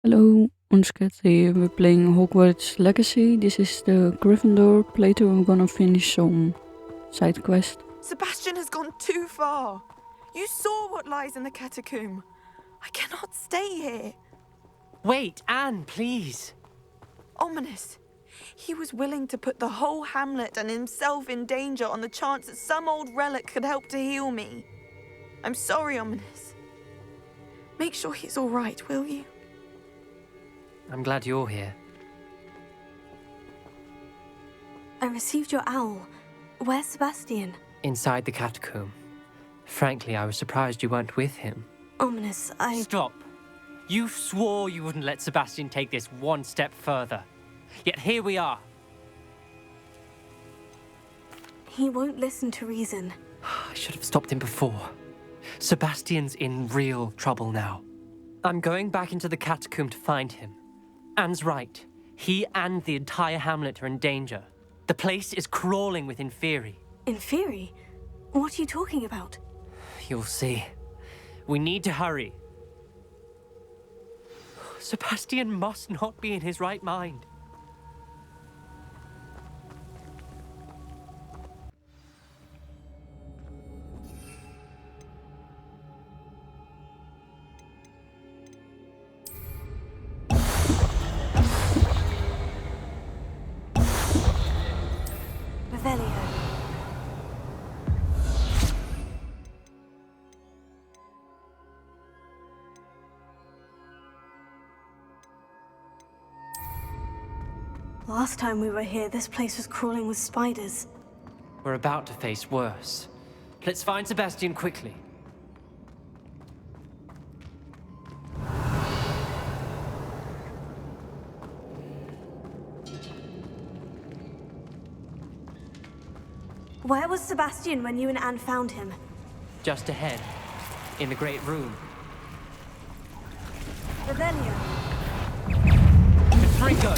Hello, Unscat here. We're playing Hogwarts Legacy. This is the Gryffindor playthrough. I'm gonna finish some side quest. Sebastian has gone too far. You saw what lies in the catacomb. I cannot stay here. Wait, Anne, please. Ominis. He was willing to put the whole hamlet and himself in danger on the chance that some old relic could help to heal me. I'm sorry, Ominis. Make sure he's all right, will you? I'm glad you're here. I received your owl. Where's Sebastian? Inside the catacomb. Frankly, I was surprised you weren't with him. Ominous, Stop. You swore you wouldn't let Sebastian take this one step further. Yet here we are. He won't listen to reason. I should have stopped him before. Sebastian's in real trouble now. I'm going back into the catacomb to find him. Anne's right. He and the entire hamlet are in danger. The place is crawling with Inferi. Inferi? What are you talking about? You'll see. We need to hurry. Sebastian must not be in his right mind. Revelio. Last time we were here, this place was crawling with spiders. We're about to face worse. Let's find Sebastian quickly. Where was Sebastian when you and Anne found him? Just ahead, in the great room. Revelio. Confringo!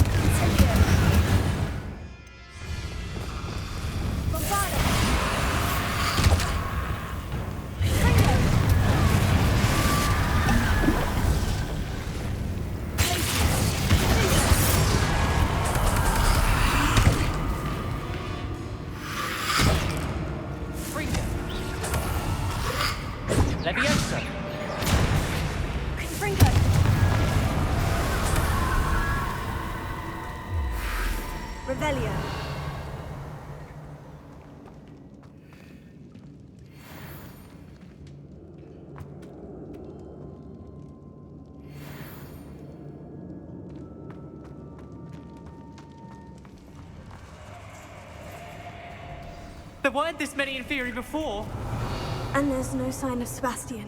Leviosa! Confringo. Revelio. There weren't this many Inferi before! And there's no sign of Sebastian.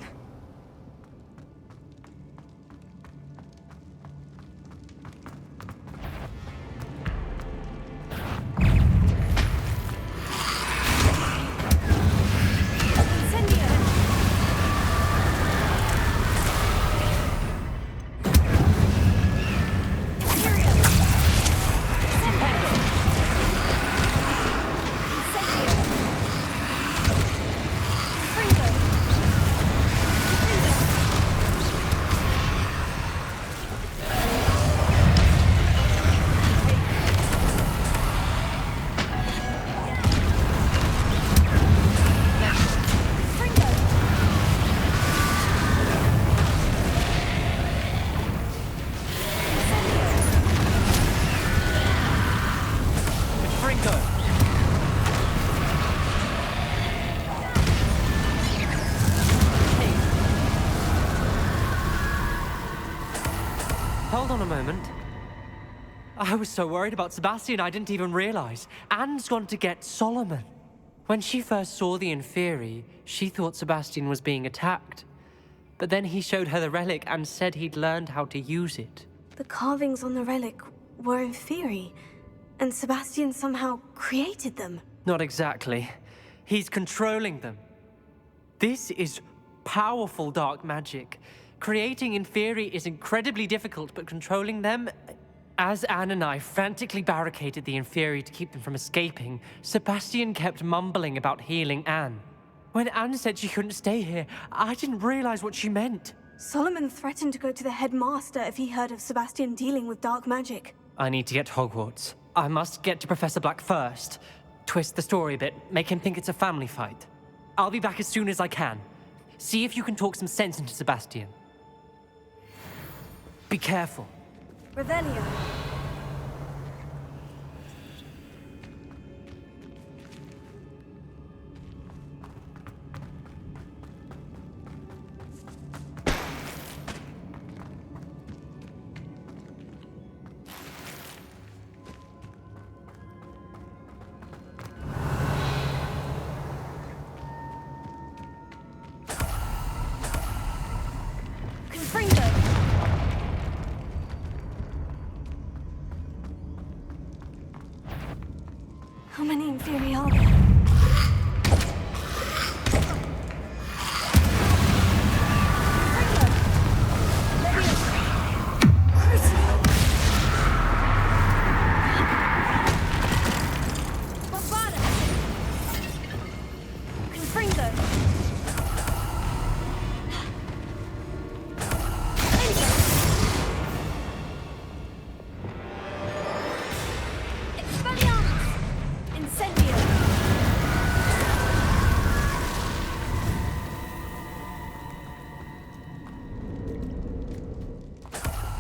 Hold on a moment. I was so worried about Sebastian I didn't even realize. Anne's gone to get Solomon. When she first saw the Inferi, she thought Sebastian was being attacked. But then he showed her the relic and said he'd learned how to use it. The carvings on the relic were Inferi, and Sebastian somehow created them. Not exactly. He's controlling them. This is powerful dark magic. Creating Inferi is incredibly difficult, but controlling them... As Anne and I frantically barricaded the Inferi to keep them from escaping, Sebastian kept mumbling about healing Anne. When Anne said she couldn't stay here, I didn't realize what she meant. Solomon threatened to go to the headmaster if he heard of Sebastian dealing with dark magic. I need to get to Hogwarts. I must get to Professor Black first. Twist the story a bit, make him think it's a family fight. I'll be back as soon as I can. See if you can talk some sense into Sebastian. Be careful. Revelio. How many inferi are there?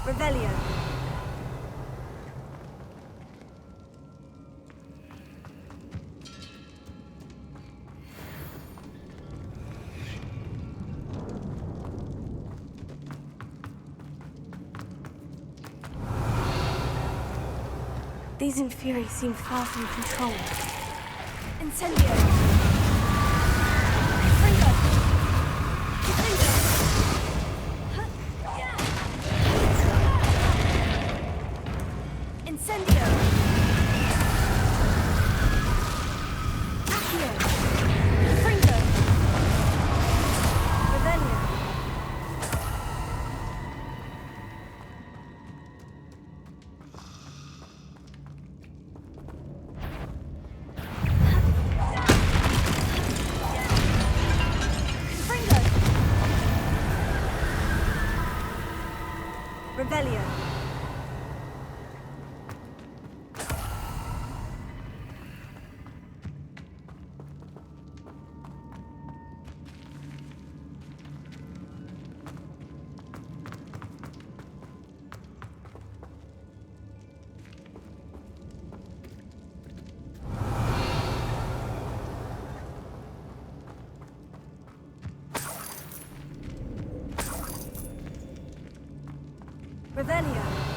Revelio. These inferi seem far from control. Incendio. Revelio. Revelio.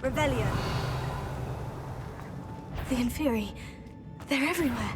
Revelio. The inferi, they're everywhere.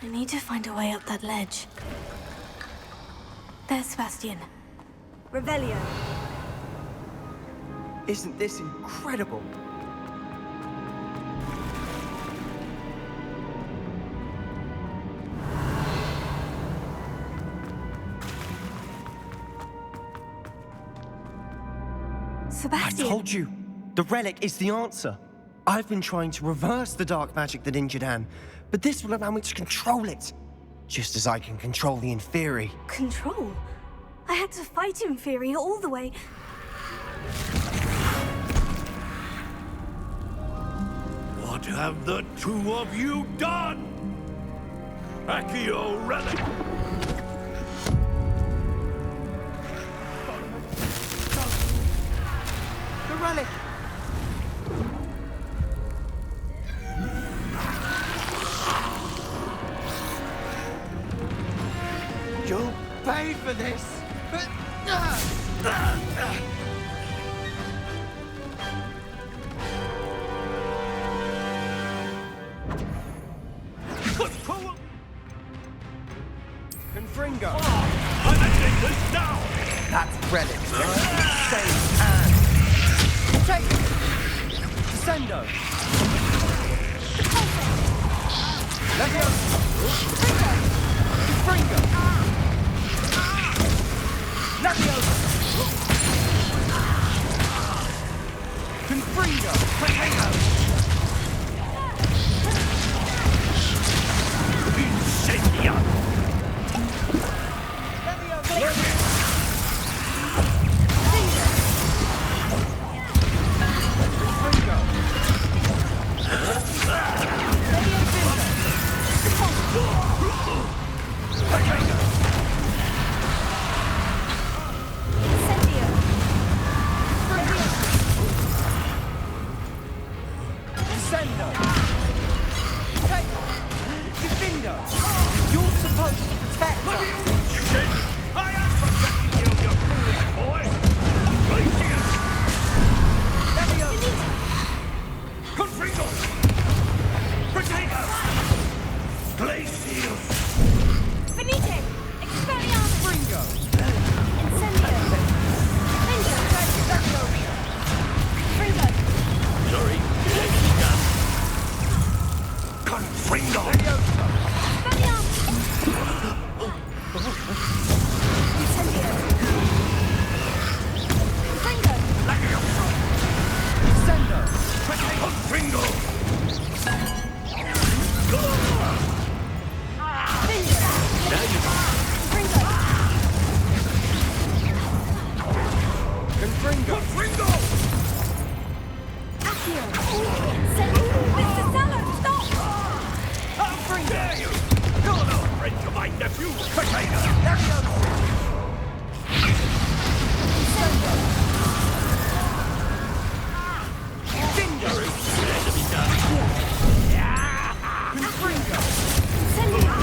I need to find a way up that ledge. There's Sebastian. Revelio. Isn't this incredible? Sebastian! I told you! The relic is the answer. I've been trying to reverse the dark magic that injured Anne, but this will allow me to control it. Just as I can control the Inferi. Control? I had to fight Inferi all the way. What have the two of you done? Accio relic! The relic! You'll pay for this! Confringo! I'm ending this now! That's relic! Save Anne! Take it! Descendo! Leviosa! Confringo! Leviosa! Confringo! Potato! Incendium! You're supposed to protect us! I am protecting you, you foolish boy! Glacius! Leviosa! Confringo! Potato! Glacius! Finite! Expelliarmus! Fringo! Incendio! Fringo! Sorry. Confringo! Leviosa! Expelliarmus! Incendio! Fringo! Descendo! Confringo! Fringo! Confringo! Confringo! Accio! Mr. Sallow, stop! How dare you! You're no friend to my nephew, Potato! Leviosa! There is there to be done. Confringo! Incendio!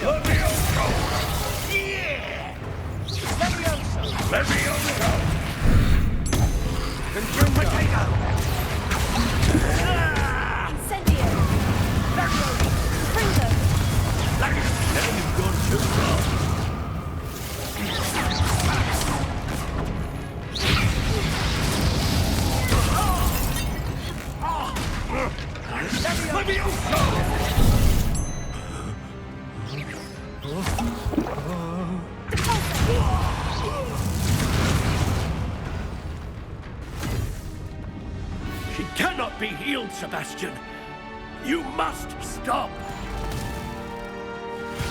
Levioso! Yeah! Leviosa! Levioso! Confringo! Potato! Incendio! Fringo! Now you've gone too far. Levioso! She cannot be healed, Sebastian. You must stop.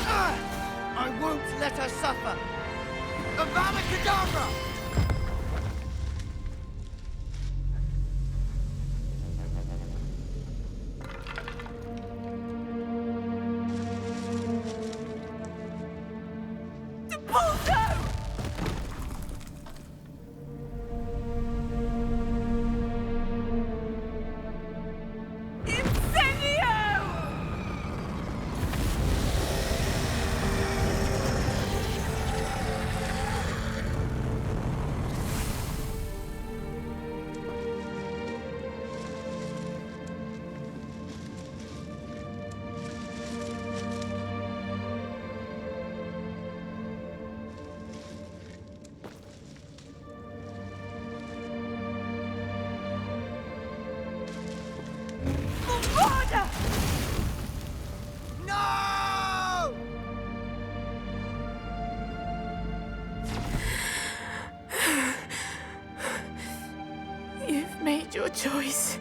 I won't let her suffer! Avada Kedavra! your choice.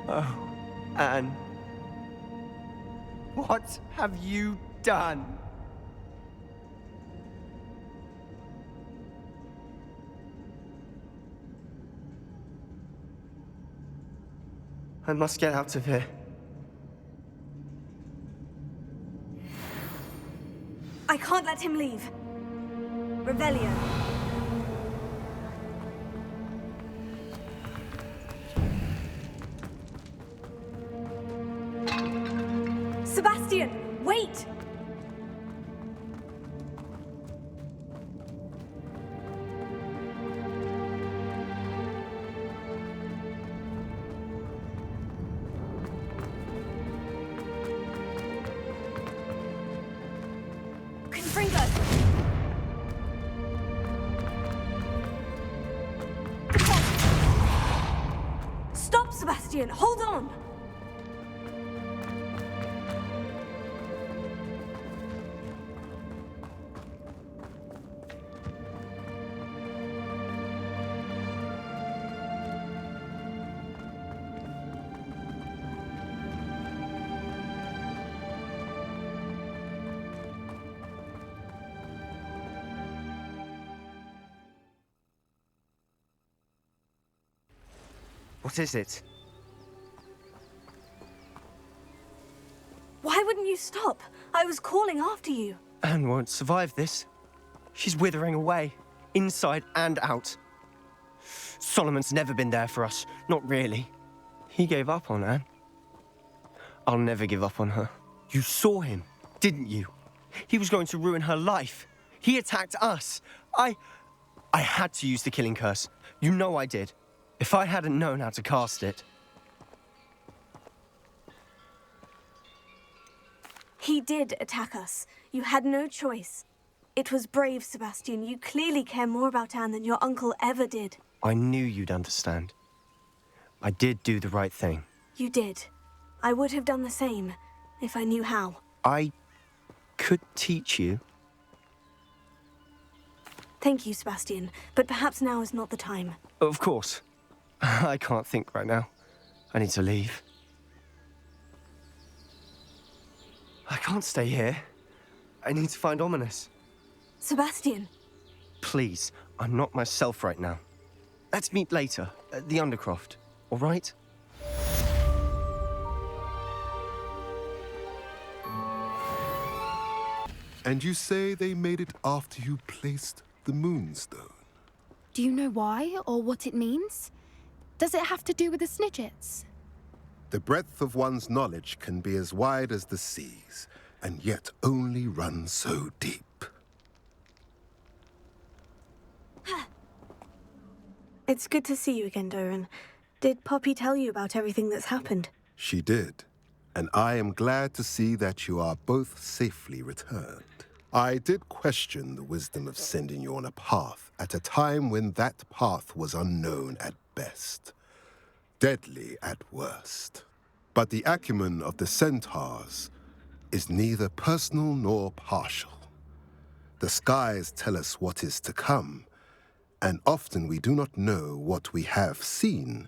Oh, Anne. What have you done? I must get out of here. I can't let him leave. Revelio. Sebastian, wait! Confringo! Stop, Sebastian! Hold on! What is it? Why wouldn't you stop? I was calling after you. Anne won't survive this. She's withering away, inside and out. Solomon's never been there for us, not really. He gave up on Anne. I'll never give up on her. You saw him, didn't you? He was going to ruin her life. He attacked us. I had to use the killing curse. You know I did. If I hadn't known how to cast it... He did attack us. You had no choice. It was brave, Sebastian. You clearly care more about Anne than your uncle ever did. I knew you'd understand. I did do the right thing. You did. I would have done the same, if I knew how. I could teach you. Thank you, Sebastian, but perhaps now is not the time. Of course. I can't think right now. I need to leave. I can't stay here. I need to find Ominis. Sebastian! Please, I'm not myself right now. Let's meet later, at the Undercroft, all right? And you say they made it after you placed the moonstone? Do you know why or what it means? Does it have to do with the snidgets? The breadth of one's knowledge can be as wide as the seas, and yet only run so deep. It's good to see you again, Dorran. Did Poppy tell you about everything that's happened? She did, and I am glad to see that you are both safely returned. I did question the wisdom of sending you on a path at a time when that path was unknown at best, deadly at worst. But the acumen of the centaurs is neither personal nor partial. The skies tell us what is to come, and often we do not know what we have seen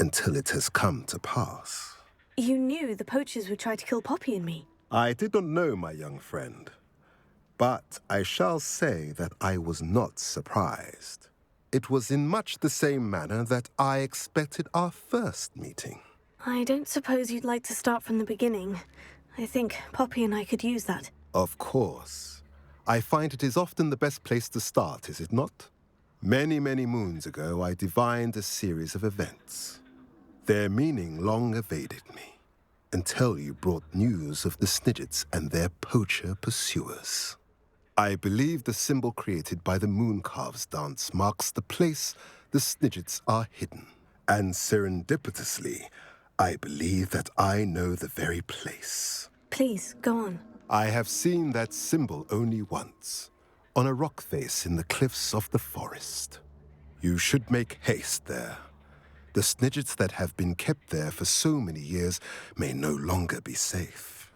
until it has come to pass. You knew the poachers would try to kill Poppy and me. I did not know, my young friend, but I shall say that I was not surprised. It was in much the same manner that I expected our first meeting. I don't suppose you'd like to start from the beginning. I think Poppy and I could use that. Of course. I find it is often the best place to start, is it not? Many, many moons ago, I divined a series of events. Their meaning long evaded me, until you brought news of the snidgets and their poacher pursuers. I believe the symbol created by the Mooncalves dance marks the place the snidgets are hidden. And serendipitously, I believe that I know the very place. Please, go on. I have seen that symbol only once, on a rock face in the cliffs of the forest. You should make haste there. The snidgets that have been kept there for so many years may no longer be safe.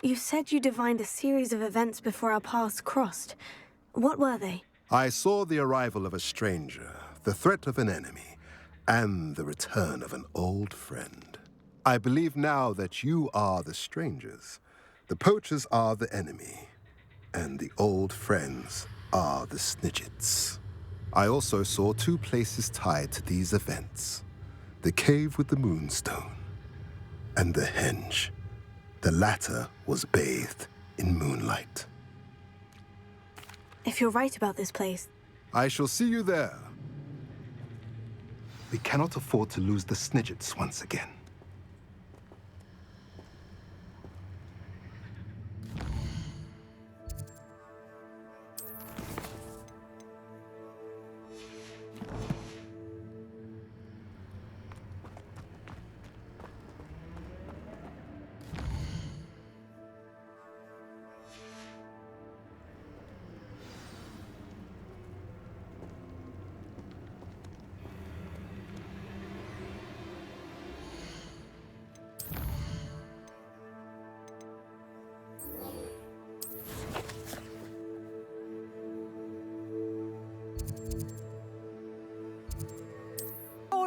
You said you divined a series of events before our paths crossed. What were they? I saw the arrival of a stranger, the threat of an enemy, and the return of an old friend. I believe now that you are the strangers. The poachers are the enemy, and the old friends are the snidgets. I also saw two places tied to these events: the cave with the moonstone and the henge. The latter was bathed in moonlight. If you're right about this place, I shall see you there. We cannot afford to lose the snidgets once again.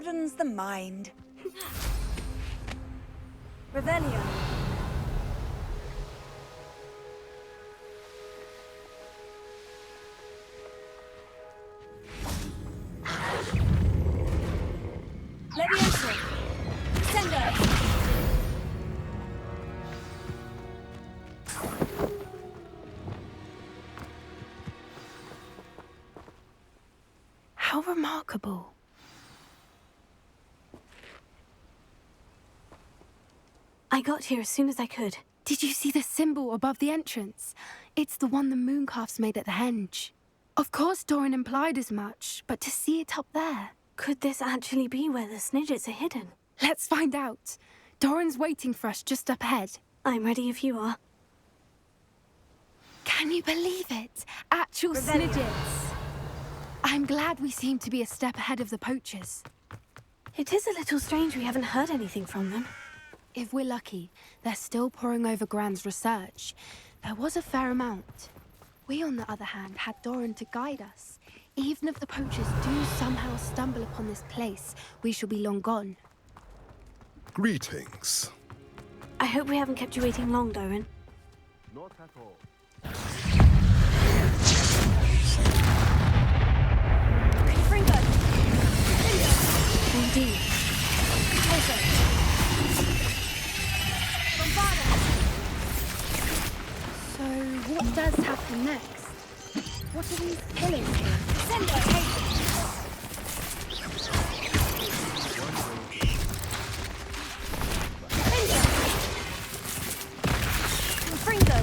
Broadens the mind. Revelio. Leviosa. Sendo. How remarkable. I got here as soon as I could. Did you see the symbol above the entrance? It's the one the mooncalfs made at the henge. Of course Dorran implied as much, but to see it up there... Could this actually be where the snidgets are hidden? Let's find out. Dorran's waiting for us just up ahead. I'm ready if you are. Can you believe it? Actual Revelio. snidgets. I'm glad we seem to be a step ahead of the poachers. It is a little strange we haven't heard anything from them. If we're lucky, they're still poring over Gran's research. There was a fair amount. We, on the other hand, had Dorran to guide us. Even if the poachers do somehow stumble upon this place, we shall be long gone. Greetings. I hope we haven't kept you waiting long, Dorran. Not at all. Fringo. Indeed. So, what does happen next? What are these pillars here? Sendo. Fringo.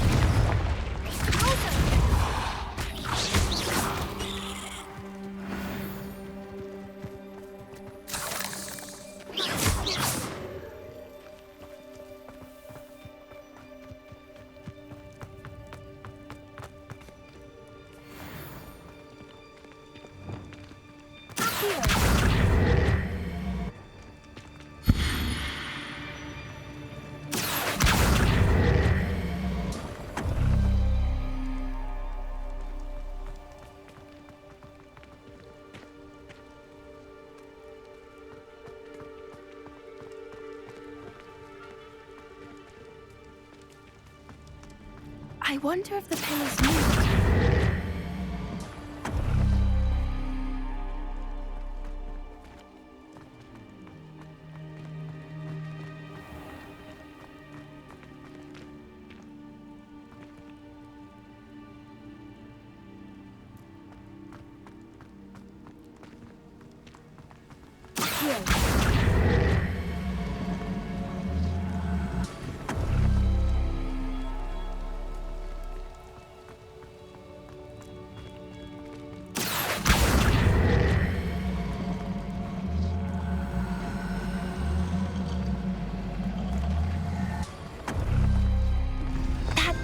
I wonder if the pillars moved.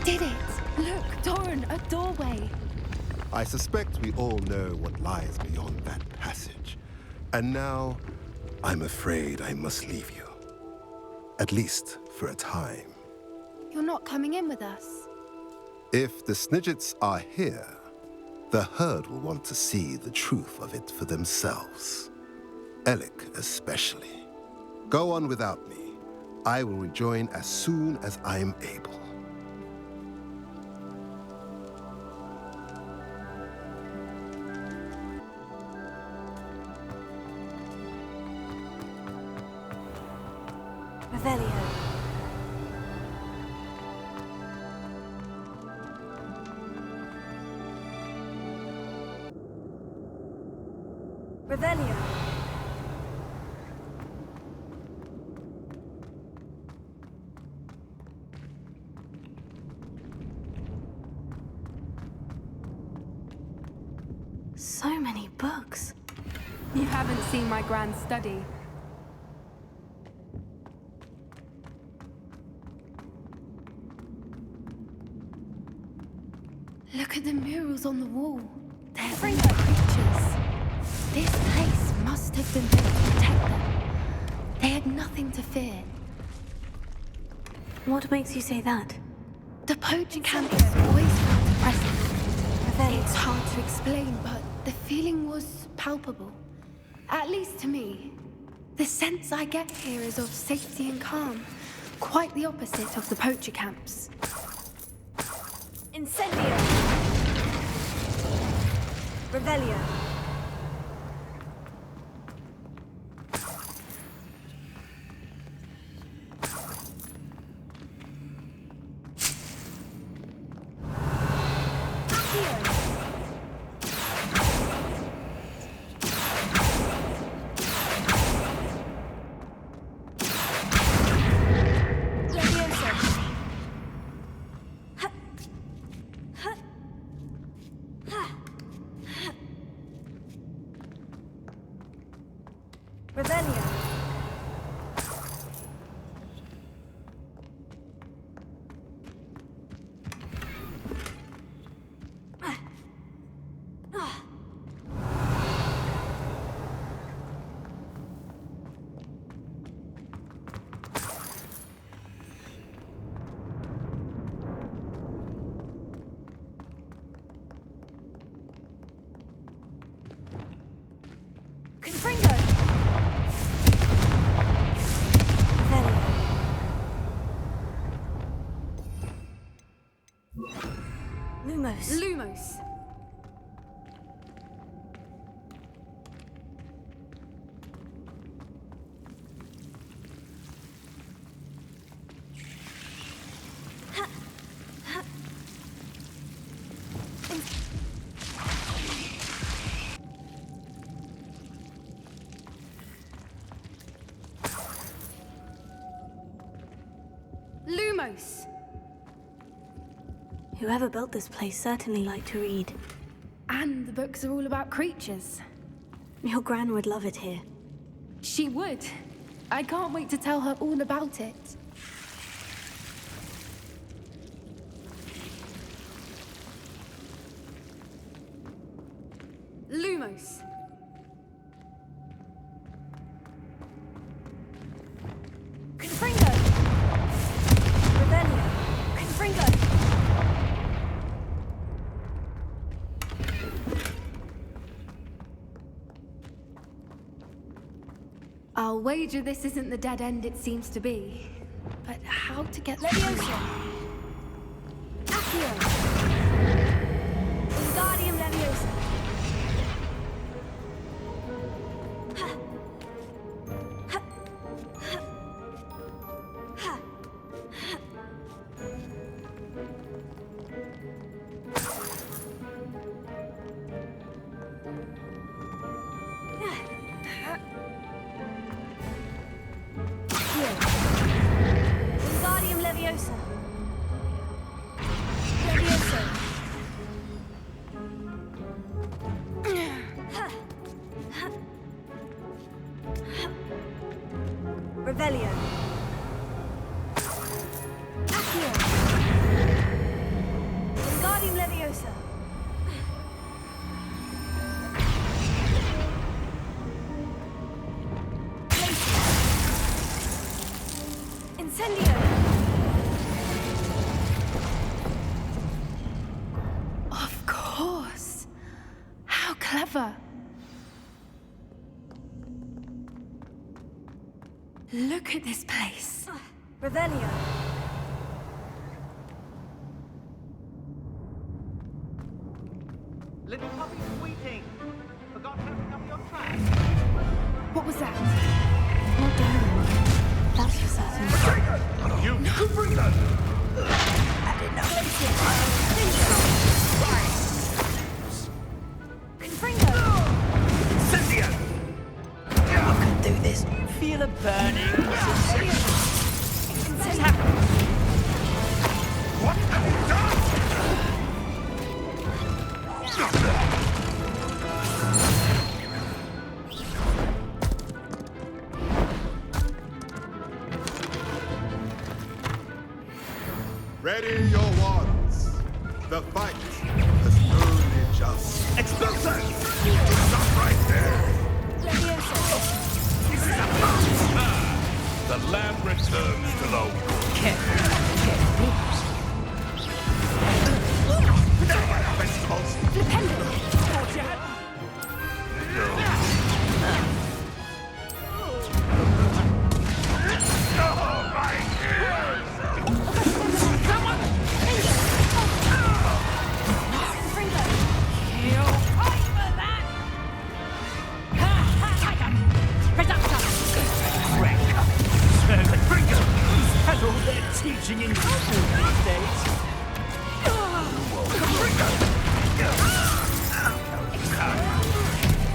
Did it! Look, Dorran, a doorway. I suspect we all know what lies beyond that passage. And now, I'm afraid I must leave you. At least for a time. you're not coming in with us. If the snidgets are here, the herd will want to see the truth of it for themselves. Relic especially. Go on without me. I will rejoin as soon as I am able. Revelio. Revelio. So many books. You haven't seen my grand study. Look at the murals on the wall. They're real creatures. This place must have been built to protect them. They had nothing to fear. What makes you say that? The poaching camp is always felt oppressive. It's hard to explain, but the feeling was palpable. At least to me. The sense I get here is of safety and calm. Quite the opposite of the poacher camps. Incendio. Revelio. Revelio. Confringo. Lumos. Lumos. Whoever built this place certainly liked to read. And the books are all about creatures. Your gran would love it here. She would. I can't wait to tell her all about it. Lumos. Confringo. Revelio. Confringo. I'll wager this isn't the dead end it seems to be. But how to get through? Leviosa. Accio. Wingardium Leviosa. Wingardium Leviosa. Leviosa. Revelio. Accio. Wingardium Leviosa. Incendio. ever. Look at this place. Revelio. Little puppy squeaking. Forgot to open up your trash. What was that? Not Dorran. That's for certain. You bring that. Confringo. Cynthia! I can do this. Feel a burning sensation. What have you done? Ready your wands. The fight has only just. Expulsion! Stop right there! The lamb returns to the vegetables. Oh, my ears! Has all their teaching in school these days.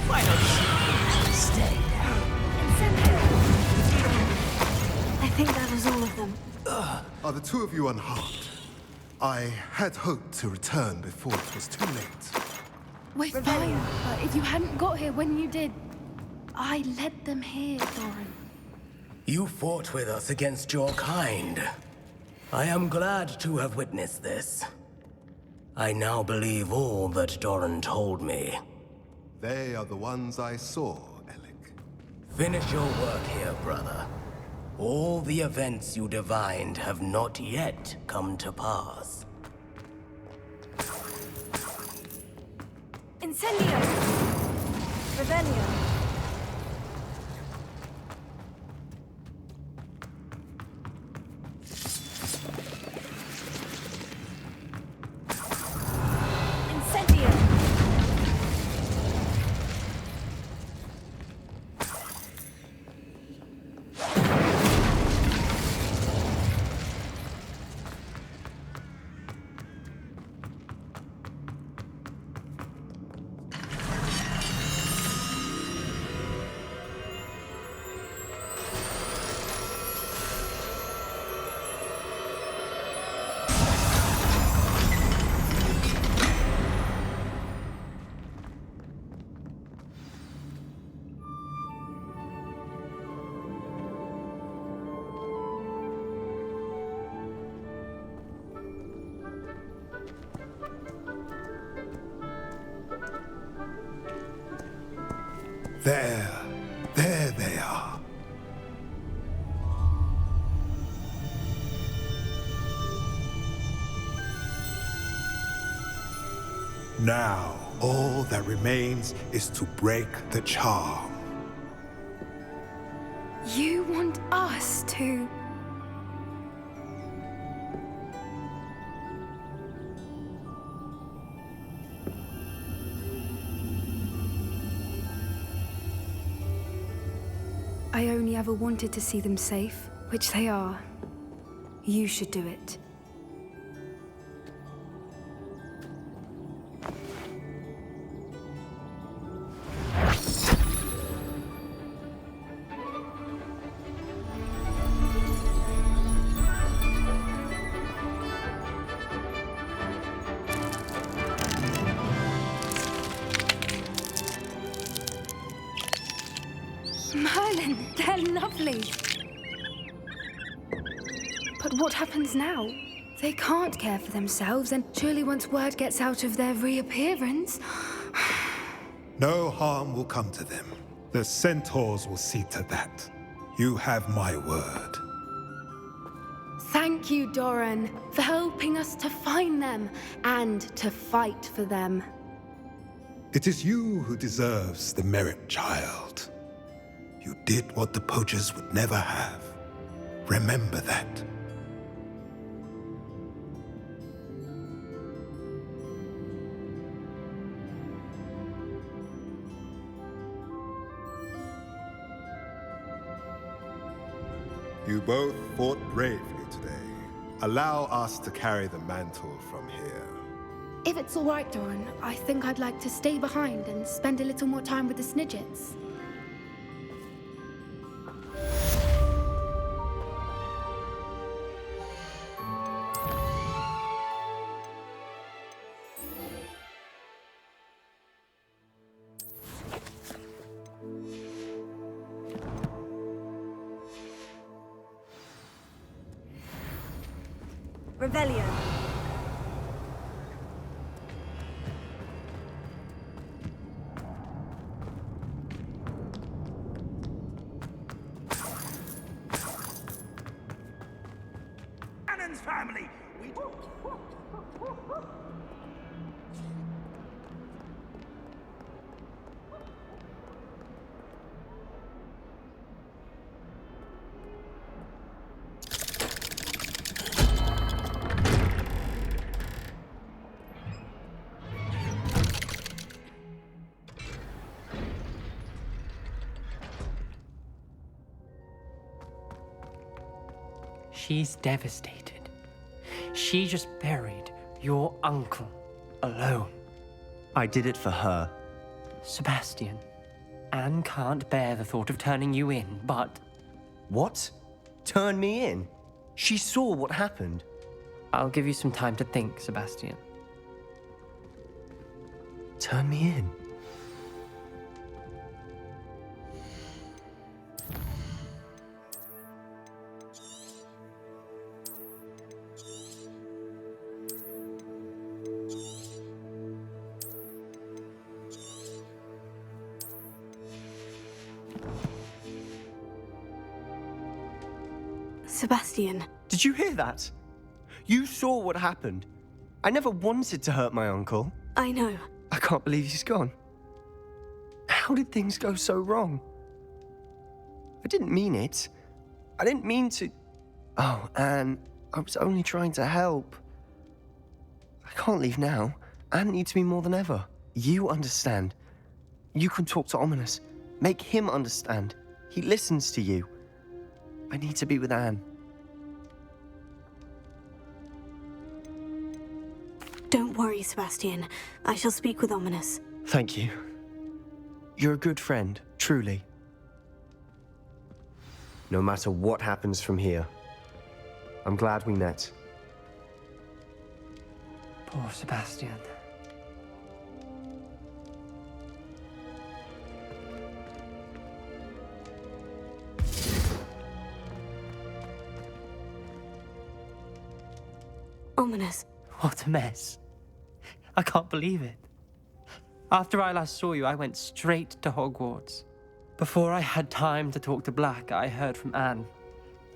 Why don't you stay? I think that was all of them. Are the two of you unharmed? I had hoped to return before it was too late. We're fine, but if you hadn't got here when you did, I led them here, Dorran. You fought with us against your kind. I am glad to have witnessed this. I now believe all that Dorran told me. They are the ones I saw, Alec. Finish your work here, brother. All the events you divined have not yet come to pass. Incendio. Revelio. Incendio. There they are. Now, all that remains is to break the charm. You want us to... I only ever wanted to see them safe, which they are. You should do it. Merlin, they're lovely. But what happens now? They can't care for themselves, and surely once word gets out of their reappearance... No harm will come to them. The centaurs will see to that. You have my word. Thank you, Dorran, for helping us to find them and to fight for them. It is you who deserves the merit, child. You did what the poachers would never have. Remember that. You both fought bravely today. Allow us to carry the mantle from here. If it's all right, Dorran, I think I'd like to stay behind and spend a little more time with the snidgets. Revelio. Cannon's family! We She's devastated. She just buried your uncle alone. I did it for her. Sebastian, Anne can't bear the thought of turning you in, but... What? Turn me in? She saw what happened. I'll give you some time to think, Sebastian. Turn me in? Sebastian. Did you hear that? You saw what happened. I never wanted to hurt my uncle. I know. I can't believe he's gone. How did things go so wrong? I didn't mean it. I didn't mean to... Oh, Anne, I was only trying to help. I can't leave now. Anne needs me more than ever. You understand. You can talk to Ominis. Make him understand. He listens to you. I need to be with Anne. Don't worry, Sebastian. I shall speak with Ominis. Thank you. You're a good friend, truly. No matter what happens from here, I'm glad we met. Poor Sebastian. Ominis. What a mess. I can't believe it. After I last saw you, I went straight to Hogwarts. Before I had time to talk to Black, I heard from Anne.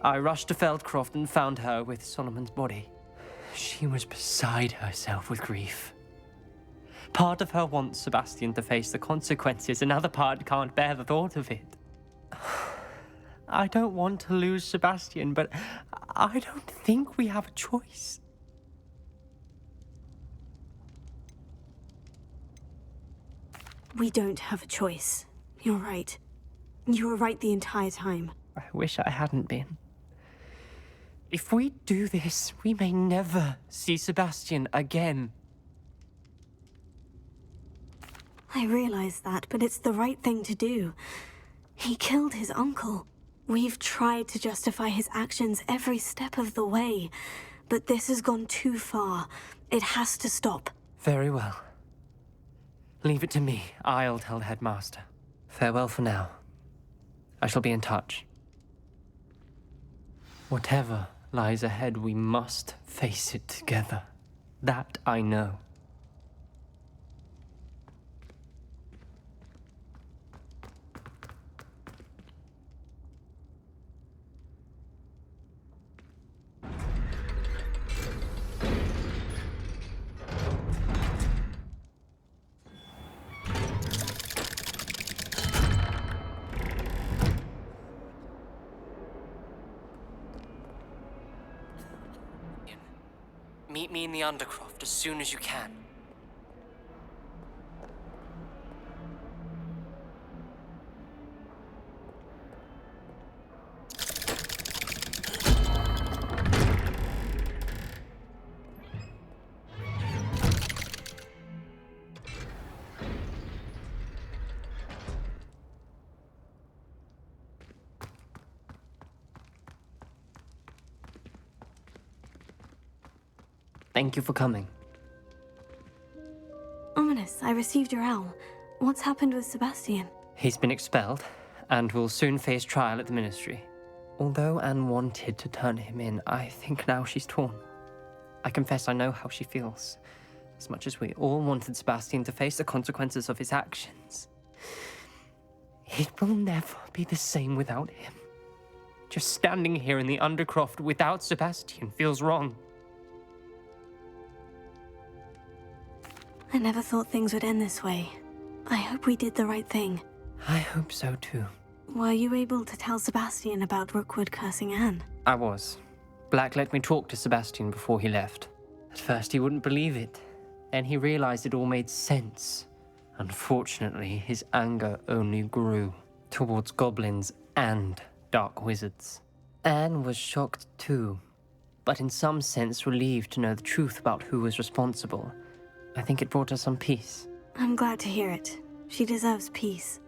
I rushed to Feldcroft and found her with Solomon's body. She was beside herself with grief. Part of her wants Sebastian to face the consequences, another part can't bear the thought of it. I don't want to lose Sebastian, but I don't think we have a choice. We don't have a choice. You're right. You were right the entire time. I wish I hadn't been. If we do this, we may never see Sebastian again. I realize that, but it's the right thing to do. He killed his uncle. We've tried to justify his actions every step of the way, but this has gone too far. It has to stop. Very well. Leave it to me. I'll tell the headmaster. Farewell for now. I shall be in touch. Whatever lies ahead, we must face it together. That I know. meet me in the Undercroft as soon as you can. Thank you for coming. Ominis, I received your owl. What's happened with Sebastian? He's been expelled, and will soon face trial at the Ministry. Although Anne wanted to turn him in, I think now she's torn. I confess I know how she feels. As much as we all wanted Sebastian to face the consequences of his actions. It will never be the same without him. Just standing here in the Undercroft without Sebastian feels wrong. I never thought things would end this way. I hope we did the right thing. I hope so too. Were you able to tell Sebastian about Rookwood cursing Anne? I was. Black let me talk to Sebastian before he left. At first he wouldn't believe it. Then he realized it all made sense. Unfortunately, his anger only grew towards goblins and dark wizards. Anne was shocked too, but in some sense relieved to know the truth about who was responsible. I think it brought her some peace. I'm glad to hear it. She deserves peace.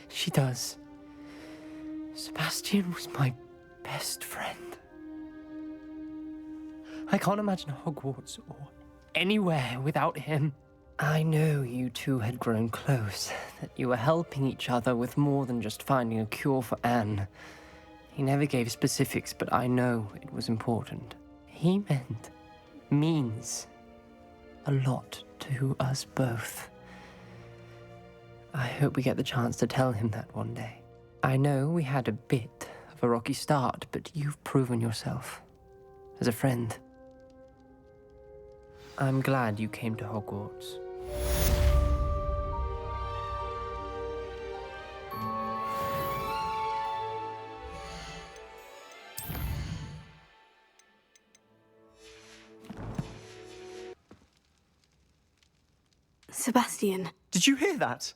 She does. Sebastian was my best friend. I can't imagine Hogwarts or anywhere without him. I know you two had grown close, that you were helping each other with more than just finding a cure for Anne. He never gave specifics, but I know it was important. He means a lot to us both. I hope we get the chance to tell him that one day. I know we had a bit of a rocky start, but you've proven yourself as a friend. I'm glad you came to Hogwarts. Sebastian. Did you hear that?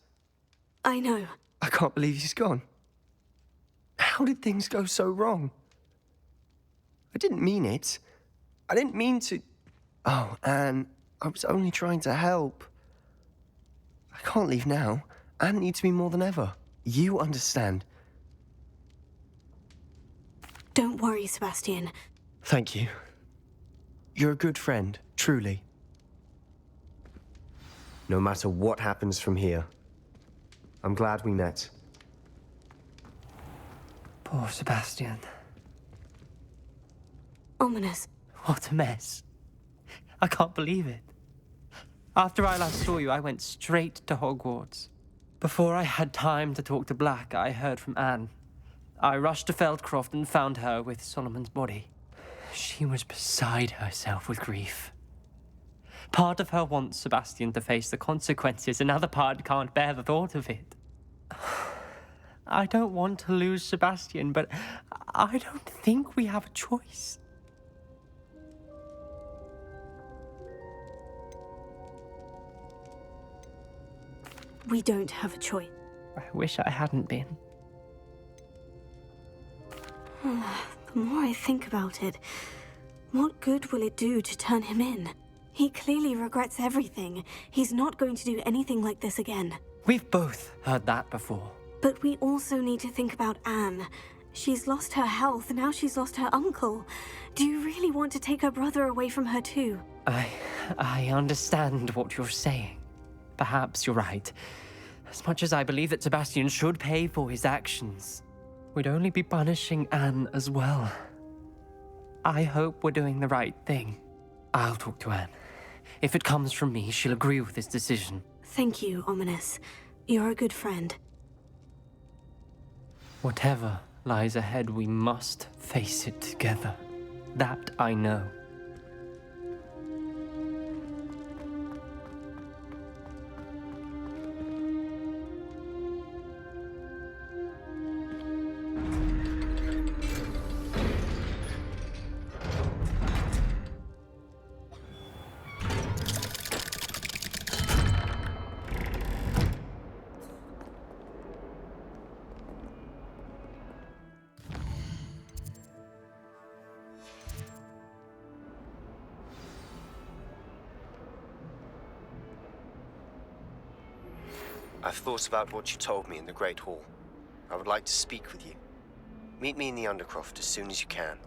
I know. I can't believe he's gone. How did things go so wrong? I didn't mean it. I didn't mean to... Oh, Anne, I was only trying to help. I can't leave now. Anne needs me more than ever. You understand. Don't worry, Sebastian. Thank you. You're a good friend, truly. No matter what happens from here, I'm glad we met. Poor Sebastian. Ominis. What a mess. I can't believe it. After I last saw you, I went straight to Hogwarts. Before I had time to talk to Black, I heard from Anne. I rushed to Feldcroft and found her with Solomon's body. She was beside herself with grief. Part of her wants Sebastian to face the consequences, another part can't bear the thought of it. I don't want to lose Sebastian, but I don't think we have a choice. We don't have a choice. I wish I hadn't been. The more I think about it, what good will it do to turn him in? He clearly regrets everything. He's not going to do anything like this again. We've both heard that before. But we also need to think about Anne. She's lost her health, now she's lost her uncle. Do you really want to take her brother away from her too? I understand what you're saying. Perhaps you're right. As much as I believe that Sebastian should pay for his actions, we'd only be punishing Anne as well. I hope we're doing the right thing. I'll talk to Anne. If it comes from me, she'll agree with this decision. Thank you, Ominis. You're a good friend. Whatever lies ahead, we must face it together. That I know. I've thought about what you told me in the Great Hall. I would like to speak with you. Meet me in the Undercroft as soon as you can.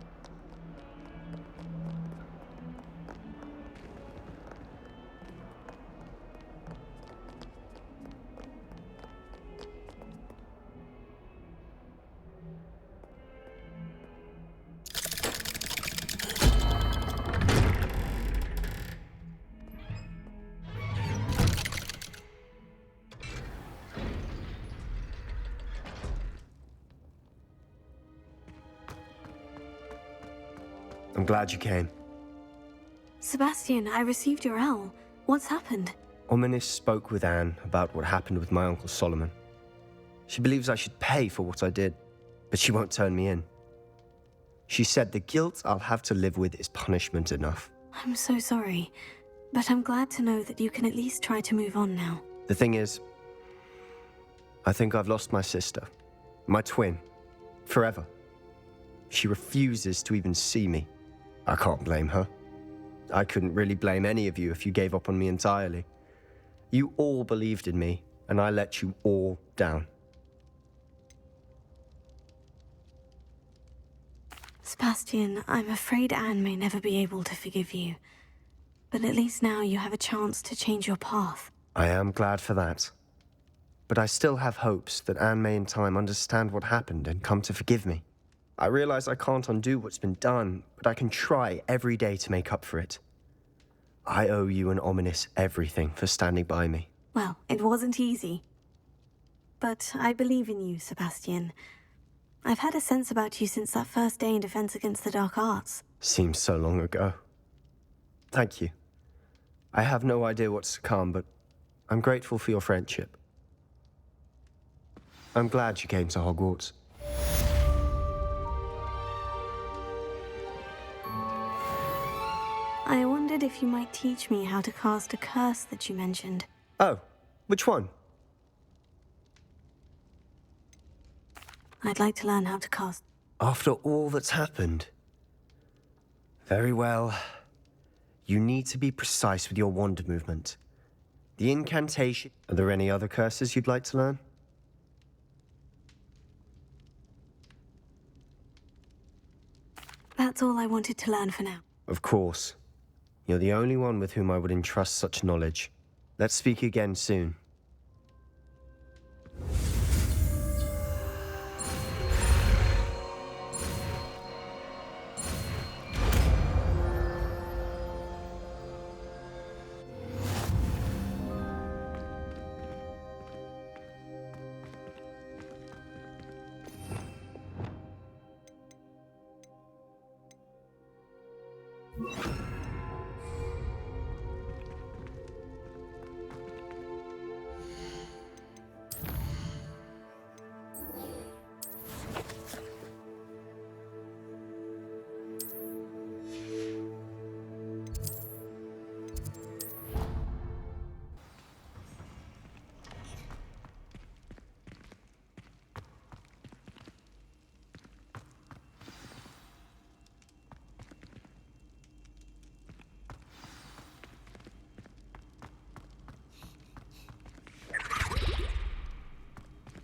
I'm glad you came. Sebastian, I received your owl. What's happened? Ominis spoke with Anne about what happened with my Uncle Solomon. She believes I should pay for what I did, but she won't turn me in. She said the guilt I'll have to live with is punishment enough. I'm so sorry, but I'm glad to know that you can at least try to move on now. The thing is, I think I've lost my sister, my twin, forever. She refuses to even see me. I can't blame her. I couldn't really blame any of you if you gave up on me entirely. You all believed in me, and I let you all down. Sebastian, I'm afraid Anne may never be able to forgive you. But at least now you have a chance to change your path. I am glad for that. But I still have hopes that Anne may in time understand what happened and come to forgive me. I realize I can't undo what's been done, but I can try every day to make up for it. I owe you and Ominis everything for standing by me. Well, it wasn't easy. But I believe in you, Sebastian. I've had a sense about you since that first day in Defense Against the Dark Arts. Seems so long ago. Thank you. I have no idea what's to come, but I'm grateful for your friendship. I'm glad you came to Hogwarts. I wondered if you might teach me how to cast a curse that you mentioned. Oh, which one? I'd like to learn how to cast. After all that's happened? Very well. You need to be precise with your wand movement. The incantation... Are there any other curses you'd like to learn? That's all I wanted to learn for now. Of course. You're the only one with whom I would entrust such knowledge. Let's speak again soon.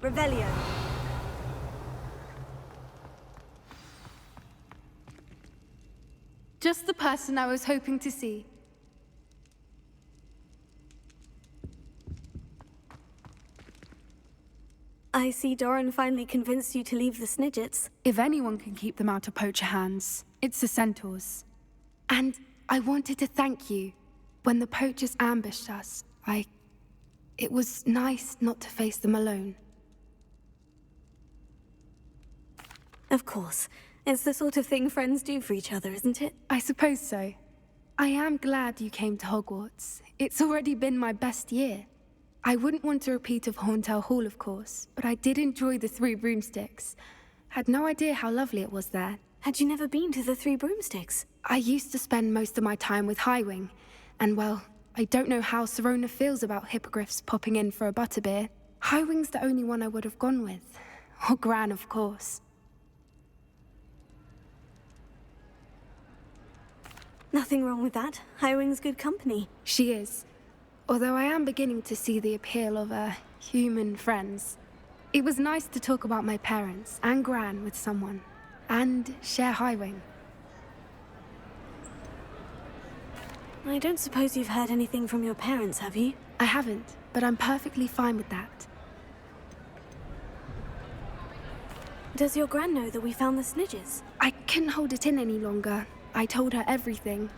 Revelio. Just the person I was hoping to see. I see Dorran finally convinced you to leave the Snidgets. If anyone can keep them out of poacher hands, it's the centaurs. And I wanted to thank you. When the poachers ambushed us, it was nice not to face them alone. Of course. It's the sort of thing friends do for each other, isn't it? I suppose so. I am glad you came to Hogwarts. It's already been my best year. I wouldn't want a repeat of Hauntel Hall, of course, but I did enjoy the Three Broomsticks. Had no idea how lovely it was there. Had you never been to the Three Broomsticks? I used to spend most of my time with Highwing, and well, I don't know how Serona feels about hippogriffs popping in for a butterbeer. Highwing's the only one I would have gone with. Or Gran, of course. Nothing wrong with that. Highwing's good company. She is. Although I am beginning to see the appeal of a Human friends. It was nice to talk about my parents and Gran with someone. And share Highwing. I don't suppose you've heard anything from your parents, have you? I haven't, but I'm perfectly fine with that. Does your Gran know that we found the snidgets? I couldn't hold it in any longer. I told her everything.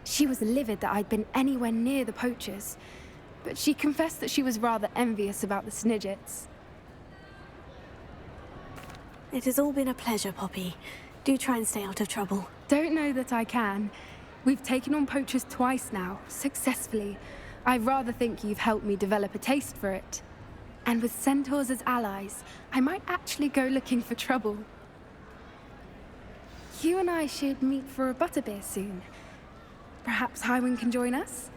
She was livid that I'd been anywhere near the poachers, but she confessed that she was rather envious about the snidgets. It has all been a pleasure, Poppy. Do try and stay out of trouble. Don't know that I can. We've taken on poachers twice now, successfully. I rather think you've helped me develop a taste for it. And with centaurs as allies, I might actually go looking for trouble. You and I should meet for a butterbeer soon. Perhaps Highwing can join us?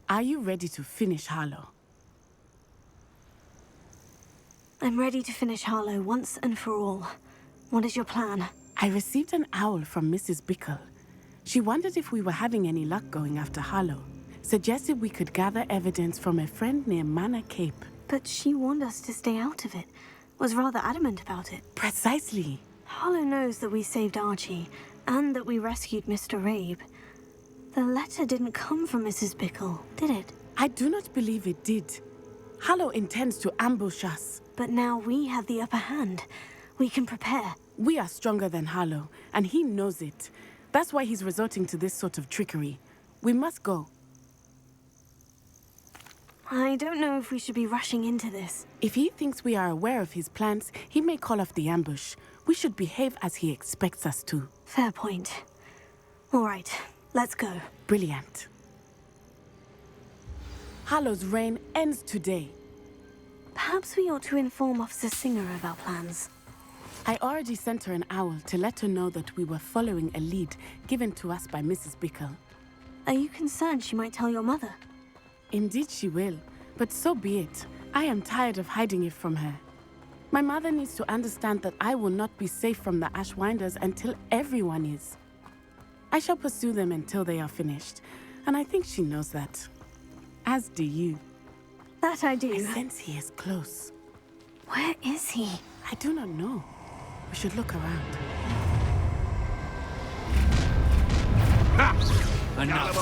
Are you ready to finish Harlow? I'm ready to finish Harlow once and for all. What is your plan? I received an owl from Mrs. Bickle. She wondered if we were having any luck going after Harlow. Suggested we could gather evidence from a friend near Manor Cape. But she warned us to stay out of it. Was rather adamant about it. Precisely. Harlow knows that we saved Archie, and that we rescued Mr. Rabe. The letter didn't come from Mrs. Bickle, did it? I do not believe it did. Harlow intends to ambush us. But now we have the upper hand. We can prepare. We are stronger than Harlow, and he knows it. That's why he's resorting to this sort of trickery. We must go. I don't know if we should be rushing into this. If he thinks we are aware of his plans, he may call off the ambush. We should behave as he expects us to. Fair point. All right, let's go. Brilliant. Harlow's reign ends today. Perhaps we ought to inform Officer Singer of our plans. I already sent her an owl to let her know that we were following a lead given to us by Mrs. Bickle. Are you concerned she might tell your mother? Indeed she will, but so be it. I am tired of hiding it from her. My mother needs to understand that I will not be safe from the Ashwinders until everyone is. I shall pursue them until they are finished, and I think she knows that. As do you. That I do. I sense he is close. Where is he? I do not know. We should look around. Ha! Enough.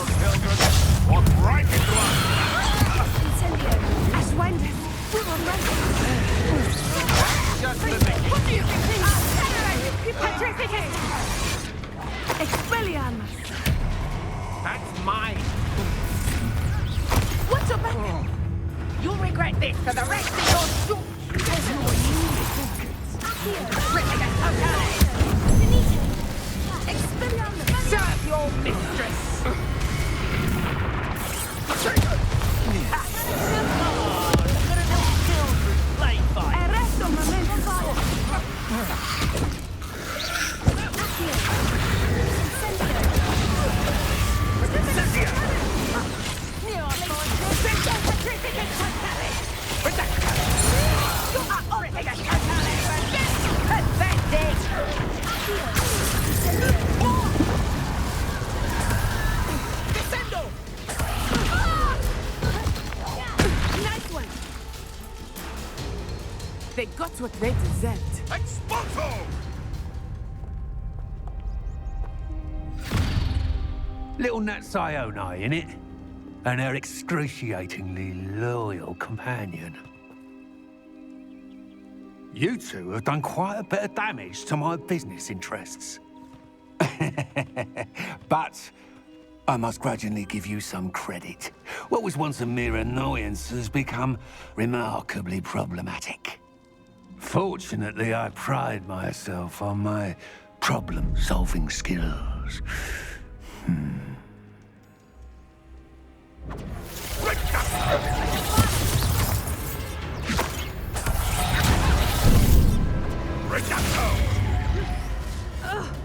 Walk right into us. Ashwinders! Just the thing. What do you think? Expelliarmus! That's mine. What's your back? You'll regret this for the rest of your short. Serve your mistress. They got what they deserved. Expoto! Little natsai onai, innit? And her excruciatingly loyal companion. You two have done quite a bit of damage to my business interests. But I must grudgingly give you some credit. What was once a mere annoyance has become remarkably problematic. Fortunately, I pride myself on my problem-solving skills.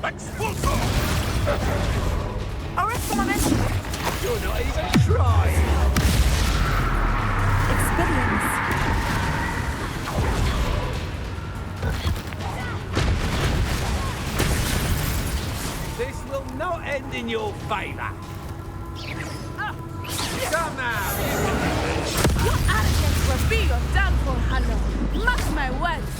Expulso! Orescomanis! You're not even trying! Expedience! This will not end in your favor. Come now! Your arrogance will be your downfall, Harlow. Mark my words.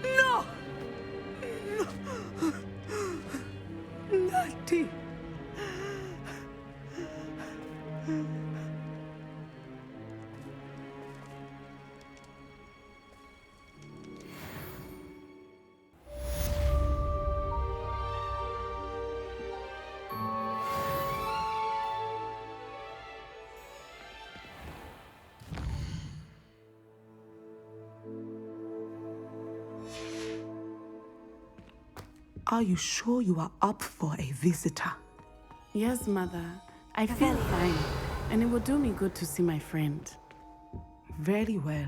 No! Natty! Are you sure you are up for a visitor? Yes, Mother. I feel fine, and it will do me good to see my friend. Very well.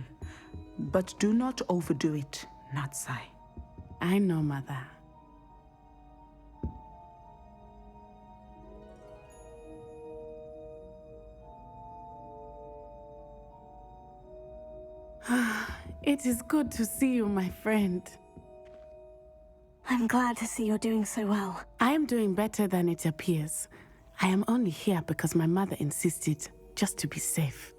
But do not overdo it, Natsai. I know, Mother. It is good to see you, my friend. I'm glad to see you're doing so well. I am doing better than it appears. I am only here because my mother insisted, just to be safe.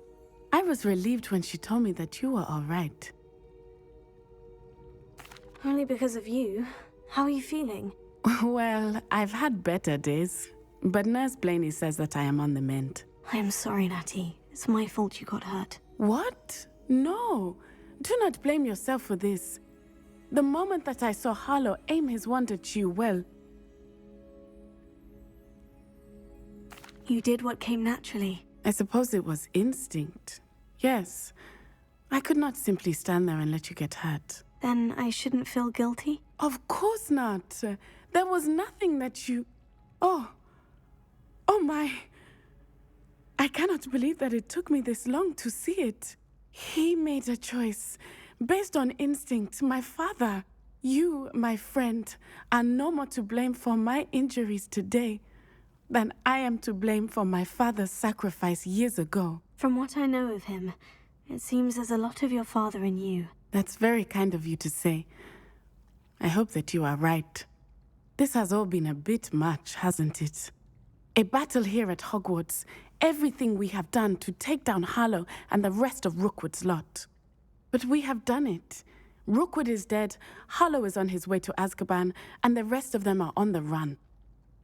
I was relieved when she told me that you were all right. Only because of you. How are you feeling? Well, I've had better days, but Nurse Blaney says that I am on the mend. I am sorry, Natty. It's my fault you got hurt. What? No. Do not blame yourself for this. The moment that I saw Harlow aim his wand at you, well... You did what came naturally. I suppose it was instinct. Yes. I could not simply stand there and let you get hurt. Then I shouldn't feel guilty? Of course not. There was nothing that you... Oh my... I cannot believe that it took me this long to see it. He made a choice. Based on instinct, my father, you, my friend, are no more to blame for my injuries today than I am to blame for my father's sacrifice years ago. From what I know of him, it seems there's a lot of your father in you. That's very kind of you to say. I hope that you are right. This has all been a bit much, hasn't it? A battle here at Hogwarts, everything we have done to take down Harlow and the rest of Rookwood's lot. But we have done it. Rookwood is dead, Harlow is on his way to Azkaban, and the rest of them are on the run.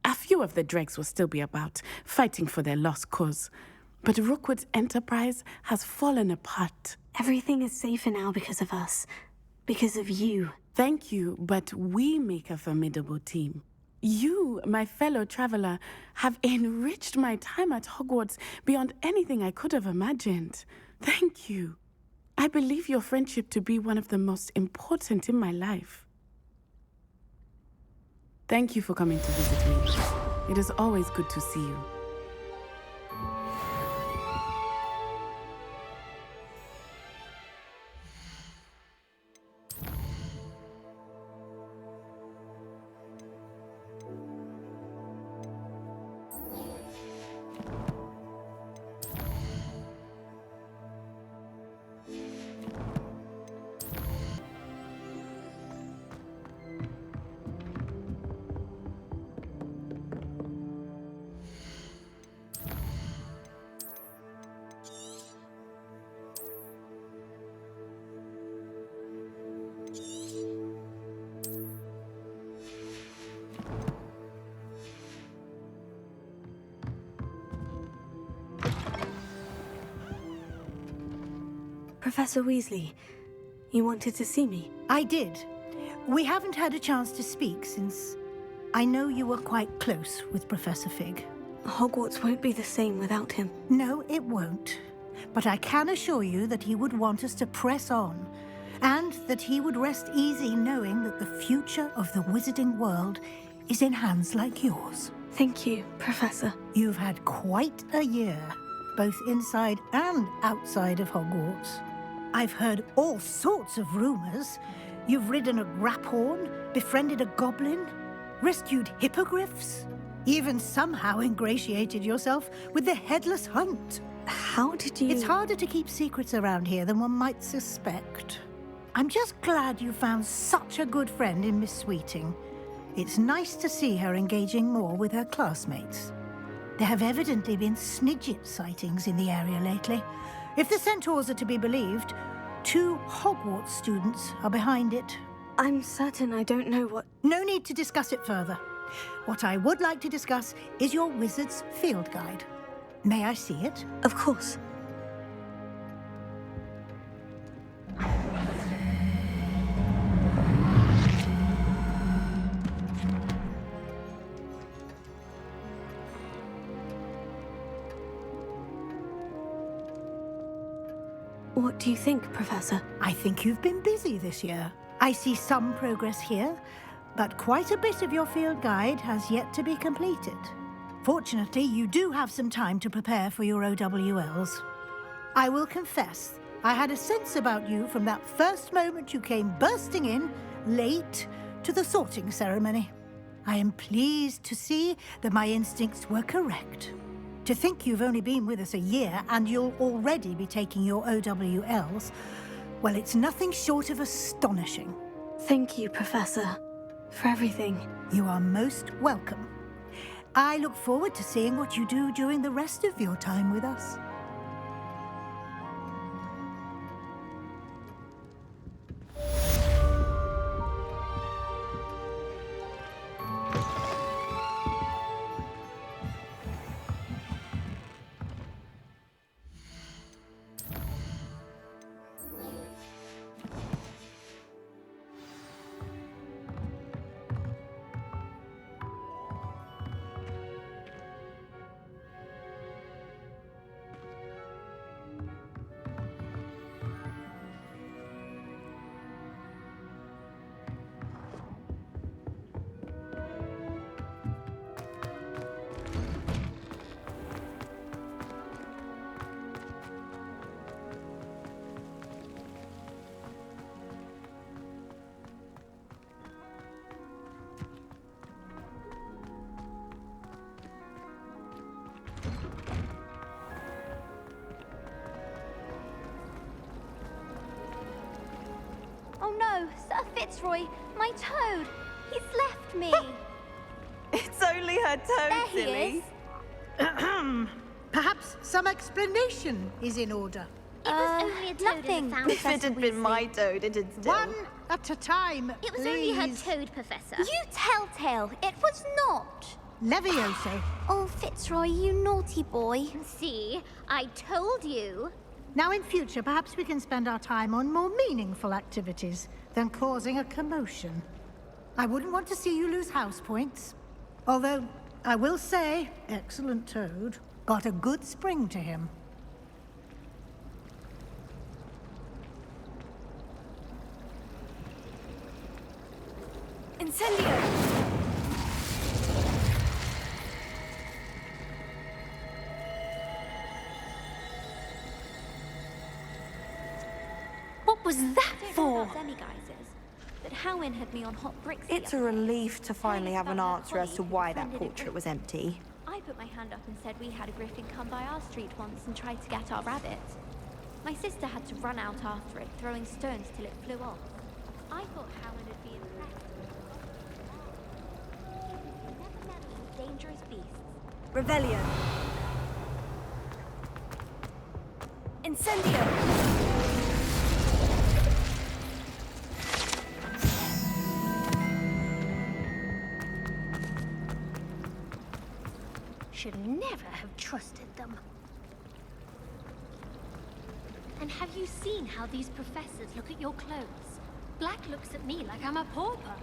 A few of the dregs will still be about, fighting for their lost cause. But Rookwood's enterprise has fallen apart. Everything is safer now because of us. Because of you. Thank you, but we make a formidable team. You, my fellow traveler, have enriched my time at Hogwarts beyond anything I could have imagined. Thank you. I believe your friendship to be one of the most important in my life. Thank you for coming to visit me. It is always good to see you. Professor Weasley, you wanted to see me? I did. We haven't had a chance to speak since I know you were quite close with Professor Fig. Hogwarts won't be the same without him. No, it won't. But I can assure you that he would want us to press on, and that he would rest easy knowing that the future of the wizarding world is in hands like yours. Thank you, Professor. You've had quite a year, both inside and outside of Hogwarts. I've heard all sorts of rumors. You've ridden a graphorn, befriended a goblin, rescued hippogriffs, even somehow ingratiated yourself with the Headless Hunt. How did you... It's harder to keep secrets around here than one might suspect. I'm just glad you found such a good friend in Miss Sweeting. It's nice to see her engaging more with her classmates. There have evidently been snidget sightings in the area lately. If the centaurs are to be believed, 2 Hogwarts students are behind it. I'm certain I don't know what... No need to discuss it further. What I would like to discuss is your wizard's field guide. May I see it? Of course. What do you think, Professor? I think you've been busy this year. I see some progress here, but quite a bit of your field guide has yet to be completed. Fortunately, you do have some time to prepare for your O.W.L.S. I will confess, I had a sense about you from that first moment you came bursting in, late, to the sorting ceremony. I am pleased to see that my instincts were correct. To think you've only been with us a year and you'll already be taking your O.W.L.s, well, it's nothing short of astonishing. Thank you, Professor, for everything. You are most welcome. I look forward to seeing what you do during the rest of your time with us. Oh no, Sir Fitzroy, my toad! He's left me! It's only her toad, There he silly. is. Perhaps some explanation is in order. It was only a toad nothing. in the fountain, If it had been my toad, it'd still... One at a time, It was only her please. toad, Professor. You telltale, it was not. Leviosa. Oh, Fitzroy, you naughty boy. See, I told you. Now in future, perhaps we can spend our time on more meaningful activities than causing a commotion. I wouldn't want to see you lose house points. Although, I will say, excellent toad, got a good spring to him. Incendio! What was that for? But Howin had me on hot bricks. It's a relief to finally have an answer as to why that portrait was empty. I put my hand up and said we had a griffin come by our street once and tried to get our rabbit. My sister had to run out after it, throwing stones till it flew off. I thought Howin would be impressed. Never meddle with dangerous beasts. Revelio. Incendio! Should never have trusted them. And have you seen how these professors look at your clothes? Black looks at me like I'm a pauper.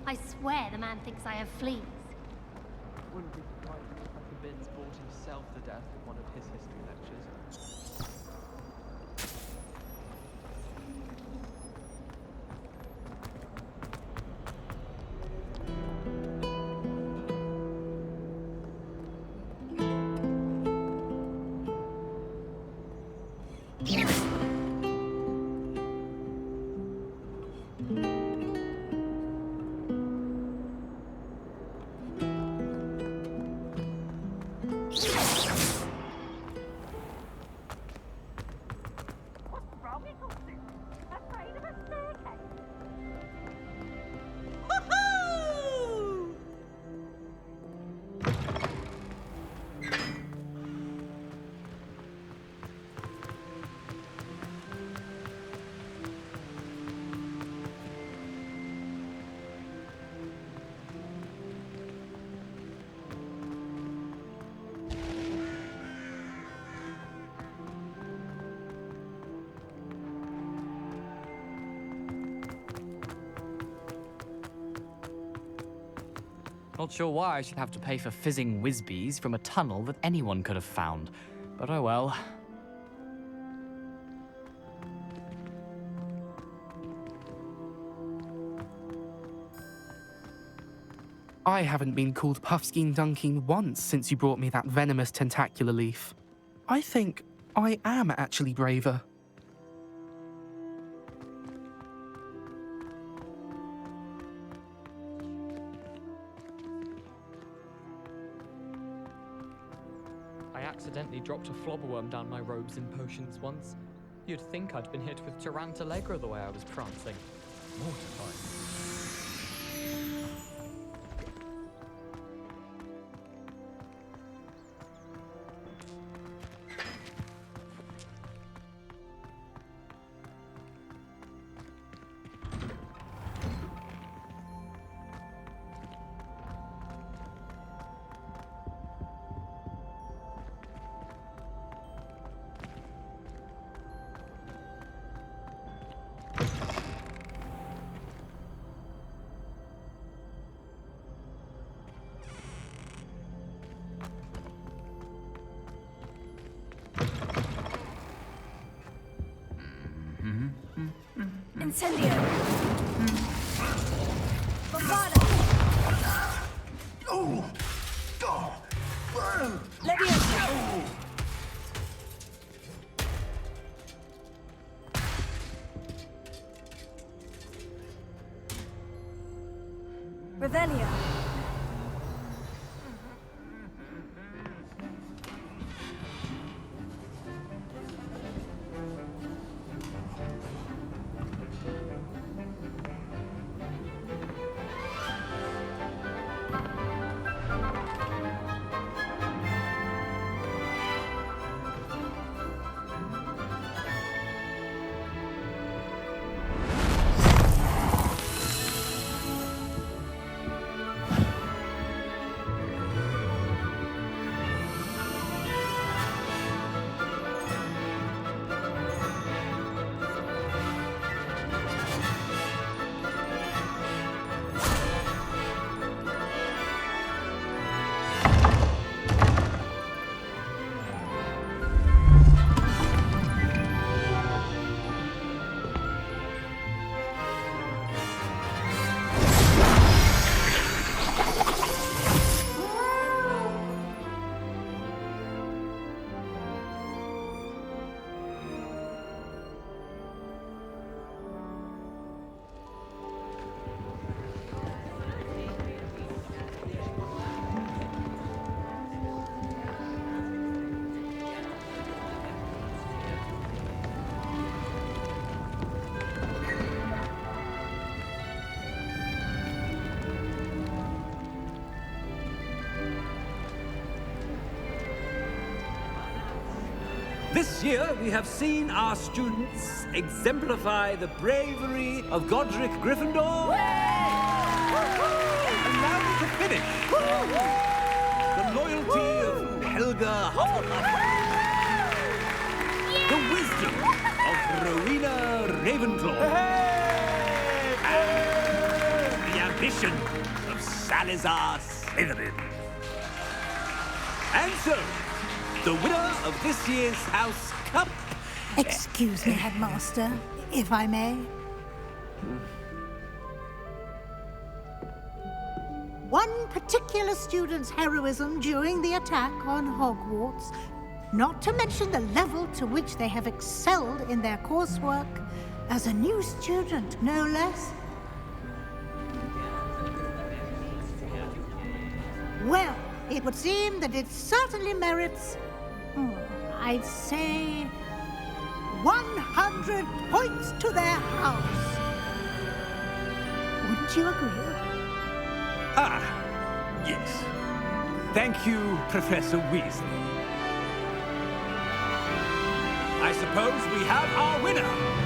I swear the man thinks I have fleas. Wouldn't be surprised if Professor Binns bored himself to death with one of his history lectures. Not sure why I should have to pay for fizzing whiz-bees from a tunnel that anyone could have found. But oh well. I haven't been called Puffskein Dunking once since you brought me that venomous tentacular leaf. I think I am actually braver. I accidentally dropped a flobberworm down my robes and potions once. You'd think I'd been hit with Tarantallegra the way I was prancing. Mortified. Incendio! Bombada! Leviosa! Revelio! This year, we have seen our students exemplify the bravery of Godric Gryffindor. And now to finish, the loyalty of Helga Hufflepuff. The wisdom of Rowena Ravenclaw. And the ambition of Salazar Slytherin. And so, the winner of this year's House Cup... Excuse me, Headmaster, if I may. One particular student's heroism during the attack on Hogwarts, not to mention the level to which they have excelled in their coursework, as a new student, no less. Well, it would seem that it certainly merits, I'd say, 100 points to their house. Wouldn't you agree? Ah, yes. Thank you, Professor Weasley. I suppose we have our winner.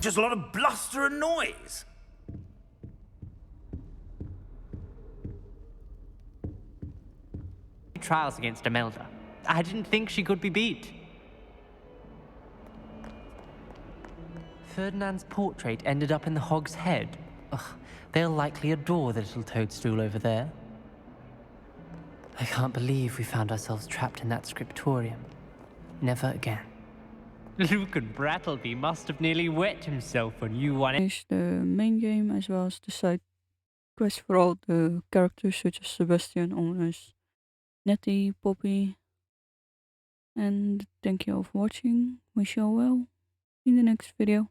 Just a lot of bluster and noise. Trials against Imelda. I didn't think she could be beat. Ferdinand's portrait ended up in the Hog's Head. Ugh, they'll likely adore the little toadstool over there. I can't believe we found ourselves trapped in that scriptorium. Never again. Lucan Brattleby must have nearly wet himself when you won it. Is the main game as well as the side quest for all the characters such as Sebastian, ominis, Nettie, Poppy. And thank you all for watching. Wish you all well in the next video.